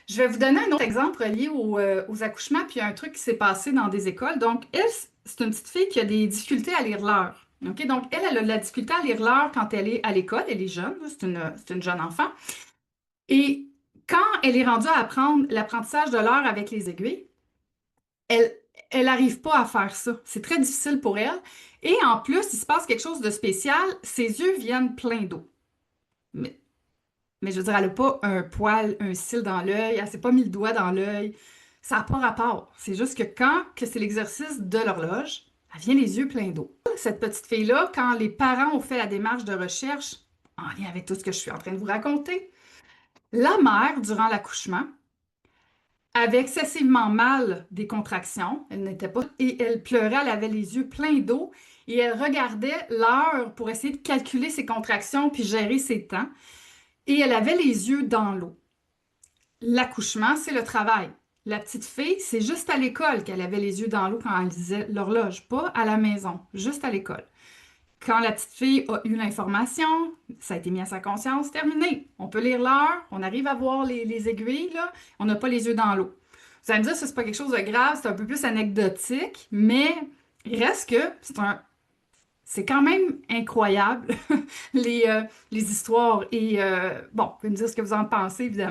Je vais vous donner un autre exemple relié aux accouchements, puis un truc qui s'est passé dans des écoles. Donc, elle, c'est une petite fille qui a des difficultés à lire l'heure. OK? Donc, elle a de la difficulté à lire l'heure quand elle est à l'école. Elle est jeune, là, c'est une jeune enfant. Et quand elle est rendue à apprendre l'apprentissage de l'heure avec les aiguilles, elle, elle n'arrive pas à faire ça. C'est très difficile pour elle. Et en plus, il se passe quelque chose de spécial. Ses yeux viennent pleins d'eau. Mais, mais je veux dire, elle n'a pas un poil, un cil dans l'œil. Elle s'est pas mis le doigt dans l'œil. Ça n'a pas rapport. C'est juste que quand que c'est l'exercice de l'horloge, elle vient les yeux pleins d'eau. Cette petite fille-là, quand les parents ont fait la démarche de recherche, en lien avec tout ce que je suis en train de vous raconter, la mère, durant l'accouchement, avait excessivement mal des contractions. Elle n'était pas... Et elle pleurait, elle avait les yeux pleins d'eau et elle regardait l'heure pour essayer de calculer ses contractions puis gérer ses temps. Et elle avait les yeux dans l'eau. L'accouchement, c'est le travail. La petite fille, c'est juste à l'école qu'elle avait les yeux dans l'eau quand elle lisait l'horloge, pas à la maison, juste à l'école. Quand la petite fille a eu l'information, ça a été mis à sa conscience, terminé. On peut lire l'heure, on arrive à voir les aiguilles, là, on n'a pas les yeux dans l'eau. Vous allez me dire, ça, c'est pas quelque chose de grave, c'est un peu plus anecdotique, mais il reste que c'est quand même incroyable, les, euh, les histoires. Et bon, vous pouvez me dire ce que vous en pensez, évidemment.